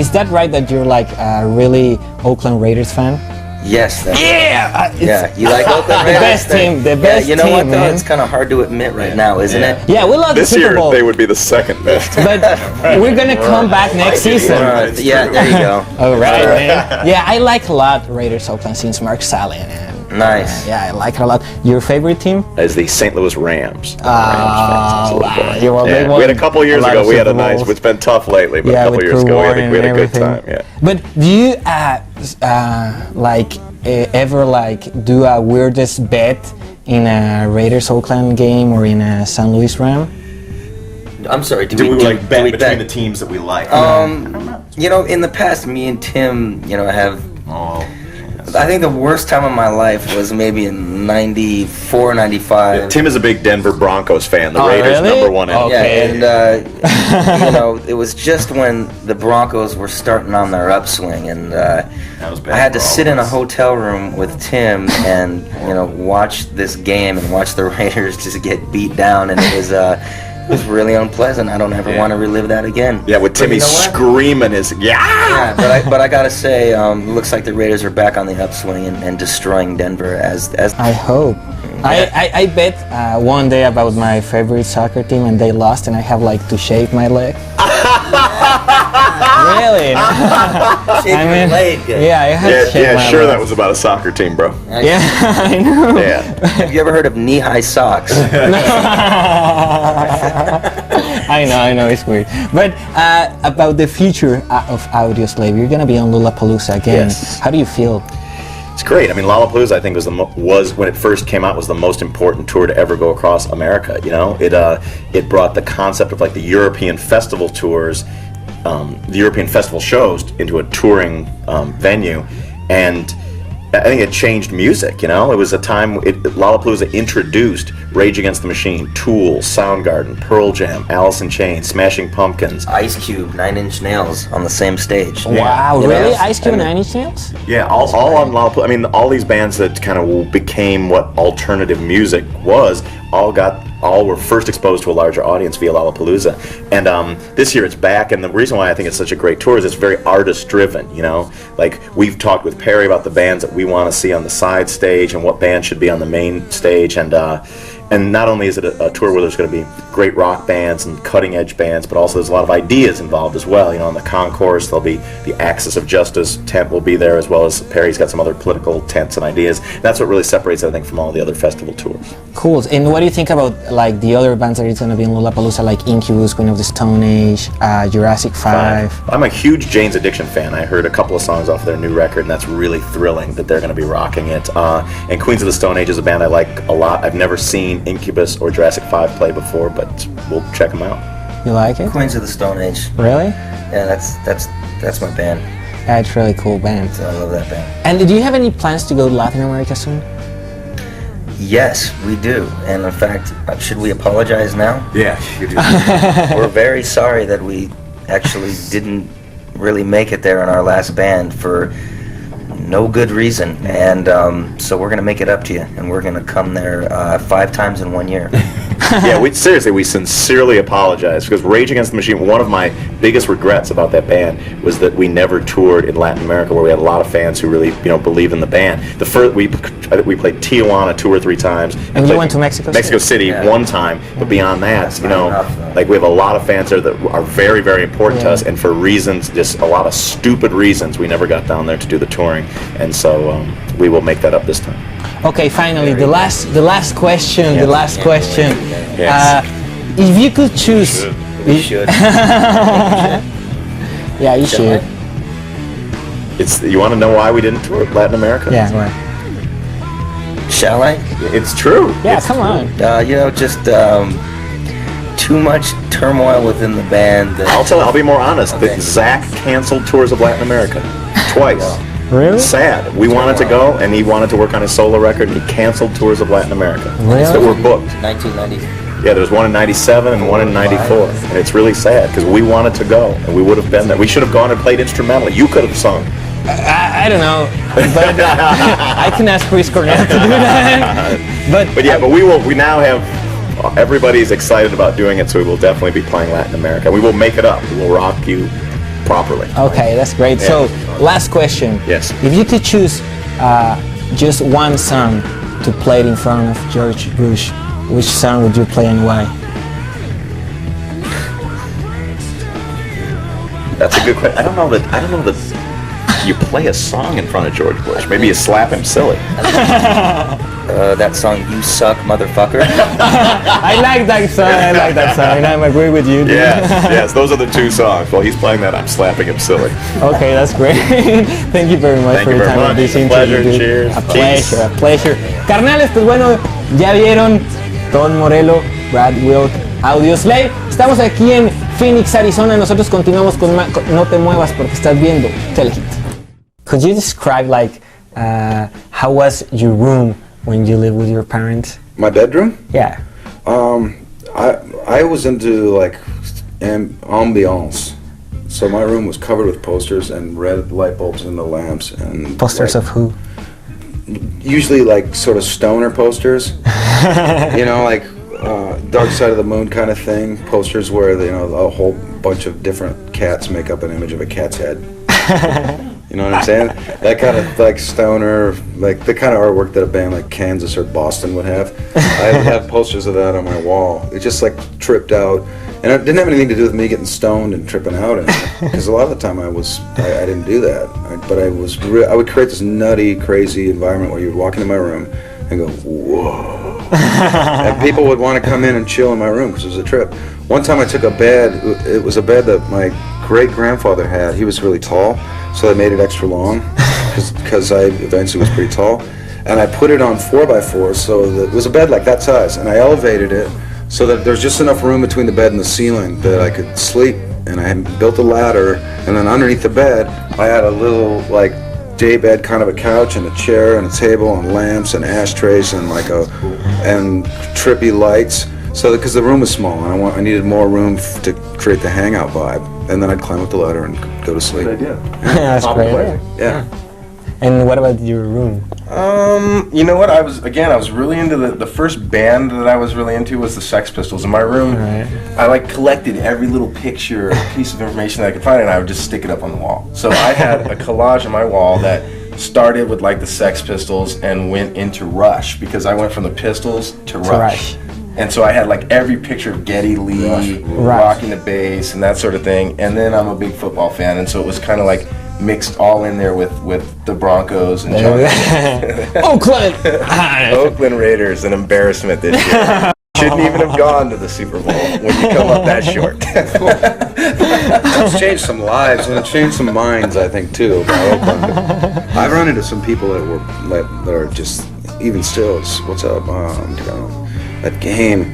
is that right that you're like a really Oakland Raiders fan? Yes. Yeah, you like Oakland Raiders? The best team, the best you know team, what, though? man. It's kind of hard to admit right now, isn't it? Yeah, we love the This Super year Bowl. they would be the second best. But we're gonna come back next season. Yeah, there you go. All right, man. Yeah, I like a lot Raiders Oakland since Mark Saleh. And, Nice. yeah, I like it a lot. Your favorite team? As the St. Louis Rams. Wow. We had a couple of years ago. We had a nice. It's been tough lately, but a couple of years ago we had a good time. Yeah. But do you ever do a weirdest bet in a Raiders Oakland game or in a St. Louis Ram? I'm sorry. Do we like bet between the teams that we like? You know, in the past, me and Tim, have. I think the worst time of my life was maybe in 94, 95. Yeah, Tim is a big Denver Broncos fan. The Raiders really? #1. Okay. Yeah, and it was just when the Broncos were starting on their upswing, and I had to sit in a hotel room with Tim and watch this game and watch the Raiders just get beat down, and it was really unpleasant. I don't ever want to relive that again. Yeah, with Timmy screaming his Yeah, but I gotta say, looks like the Raiders are back on the upswing and destroying Denver as. I hope. I bet one day about my favorite soccer team and they lost and I have to shave my leg. Really? Shave your leg. Yeah, I had to shave my leg. That was about a soccer team, bro. Yeah, I know. Yeah. Have you ever heard of knee-high socks? I know, it's weird. But about the future of Audioslave, you're gonna be on Lollapalooza again. Yes. How do you feel? It's great. I mean, Lollapalooza, I think, was when it first came out, was the most important tour to ever go across America. It brought the concept of the European festival tours, the European festival shows into a touring venue, and I think it changed music. It was a time Lollapalooza introduced Rage Against the Machine, Tool, Soundgarden, Pearl Jam, Alice in Chains, Smashing Pumpkins, Ice Cube, Nine Inch Nails on the same stage. Wow, really? Ice Cube and Nine Inch Nails? Yeah, all on Lollapalooza. I mean, all these bands that kind of became what alternative music was, all were first exposed to a larger audience via Lollapalooza. And this year it's back, and the reason why I think it's such a great tour is it's very artist-driven, we've talked with Perry about the bands that we want to see on the side stage and what bands should be on the main stage, and not only is it a tour where there's going to be great rock bands and cutting-edge bands, but also there's a lot of ideas involved as well. On the concourse, there'll be the Axis of Justice tent will be there, as well as Perry's got some other political tents and ideas. That's what really separates it, I think, from all the other festival tours. Cool. And what do you think about the other bands that are going to be in Lollapalooza, like Incubus, Queen of the Stone Age, Jurassic 5? I'm a huge Jane's Addiction fan. I heard a couple of songs off their new record, and that's really thrilling that they're going to be rocking it. And Queens of the Stone Age is a band I like a lot. I've never seen Incubus or Jurassic 5 play before, but we'll check them out. You like it? Queens of the Stone Age. Really? Yeah, that's my band. Yeah, it's a really cool band. So I love that band. And do you have any plans to go to Latin America soon? Yes, we do. And in fact, should we apologize now? Yeah, you do. We're very sorry that we actually didn't really make it there on our last band for no good reason. And so we're going to make it up to you, and we're going to come there 5 times in 1 year. Yeah, we sincerely apologize, because Rage Against the Machine, one of my biggest regrets about that band was that we never toured in Latin America, where we had a lot of fans who really believe in the band. I think we played Tijuana 2 or 3 times. And you went to Mexico City one time, but beyond that, we have a lot of fans there that are very, very important to us, and for reasons, just a lot of stupid reasons, we never got down there to do the touring, and so we will make that up this time. Okay, finally, the last question. Yes. If you could choose, You should. yeah, you should. You want to know why we didn't tour Latin America? Yeah, right. Shall I? It's true. Yeah, come on. Just too much turmoil within the band. I'll be more honest. Okay. Zach canceled tours of Latin America twice. Really? Sad. We wanted to go, and he wanted to work on his solo record, and he canceled tours of Latin America. Really? That were booked. 1990. Yeah, there was one in 97 and one in 94. And it's really sad, because we wanted to go, and we would have been there. We should have gone and played instrumentally. You could have sung. I don't know, but I can ask Chris Cornell to do that. But we now have, everybody's excited about doing it, so we will definitely be playing Latin America. We will make it up. We will rock you properly. Okay, that's great. Yeah. So, last question. Yes. If you could choose just one song to play in front of George Bush, which song would you play and why? That's a good question. I don't know that you play a song in front of George Bush. Maybe you slap him silly. That song, "You Suck, Motherfucker." I like that song, and I agree with you. Yes, those are the two songs. While he's playing that, I'm slapping him silly. Okay, that's great. Thank you very much Thank for you your very time much. on this A interview. pleasure. dude. Cheers. A pleasure. Carnales, pues bueno, ya vieron Don Morello, Brad Wilk, Audioslave. Estamos aquí en Phoenix, Arizona. Nosotros continuamos con No Te Muevas porque estás viendo Telehit. Could you describe how was your room when you lived with your parents? My bedroom? Yeah. I was into ambiance. So my room was covered with posters and red light bulbs in the lamps and Posters of who? Usually sort of stoner posters. Dark Side of the Moon kind of thing. Posters where a whole bunch of different cats make up an image of a cat's head. You know what I'm saying? That kind of stoner, the kind of artwork that a band like Kansas or Boston would have. I have posters of that on my wall. It just tripped out, and it didn't have anything to do with me getting stoned and tripping out in it. Because a lot of the time I didn't do that. I would create this nutty, crazy environment where you would walk into my room and go, whoa. And people would want to come in and chill in my room because it was a trip. One time I took a bed. It was a bed that my great-grandfather had. He was really tall, so I made it extra long because I eventually was pretty tall. And I put it on 4x4, so that it was a bed like that size. And I elevated it so that there's just enough room between the bed and the ceiling that I could sleep. And I had built a ladder, and then underneath the bed, I had a little day bed, kind of a couch and a chair and a table and lamps and ashtrays and and trippy lights. So because the room was small and I needed more room to create the hangout vibe, and then I'd climb up the ladder and go to sleep. Good idea. That's great. Yeah. And what about your room? You know what? I was really into the first band that I was really into was the Sex Pistols. In my room, Right. I collected every little picture, piece of information that I could find, and I would just stick it up on the wall. So I had a collage on my wall that started with the Sex Pistols and went into Rush, because I went from the Pistols to Rush. And so I had every picture of Geddy Lee rocking the bass and that sort of thing. And then I'm a big football fan, and so it was kind of mixed all in there with the Broncos and John. Oakland! Oakland Raiders, an embarrassment this year. Shouldn't even have gone to the Super Bowl when you come up that short. It's changed some lives and it changed some minds, I think, too. About Oakland. I've run into some people that are just, even still, what's up? That game.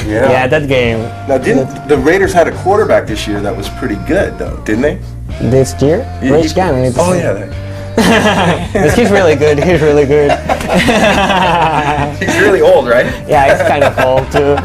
Yeah, that game. Now, didn't the Raiders had a quarterback this year that was pretty good, though, didn't they? This year? Rich Gannon. Oh, yeah. He's really good. He's really good. He's really old, right? Yeah, he's kind of old too.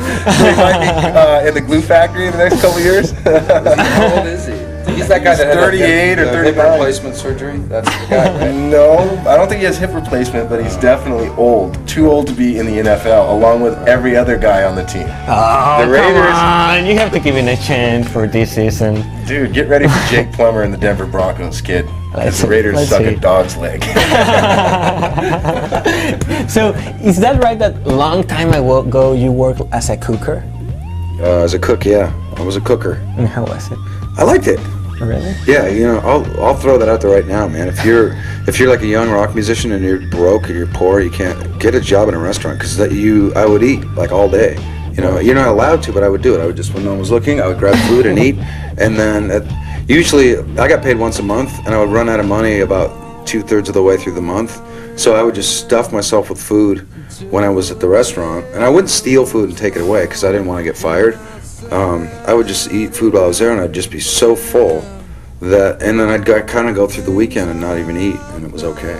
He might be in the glue factory in the next couple of years. How old is he? He's that guy that had 38 or hip 39. replacement surgery. That's the guy, right? No, I don't think he has hip replacement, but he's definitely old. Too old to be in the NFL, along with every other guy on the team. Oh, The Raiders- come on. You have to give him a chance for this season. Dude, get ready for Jake Plummer and the Denver Broncos, kid. As the Let's Raiders suck see. a dog's leg. So, is that right that long time ago you worked as a cooker? As a cook, yeah. I was a cooker. And how was it? I liked it. Really? Yeah, I'll throw that out there right now, man. If you're a young rock musician and you're broke or you're poor, you can't get a job in a restaurant because I would eat all day. You're not allowed to, but I would do it. I would just, when no one was looking, I would grab food and eat, and then usually I got paid once a month, and I would run out of money about 2/3 of the way through the month. So I would just stuff myself with food when I was at the restaurant, and I wouldn't steal food and take it away because I didn't want to get fired. I would just eat food while I was there, and I'd just be so full and then I'd kind of go through the weekend and not even eat, and it was okay.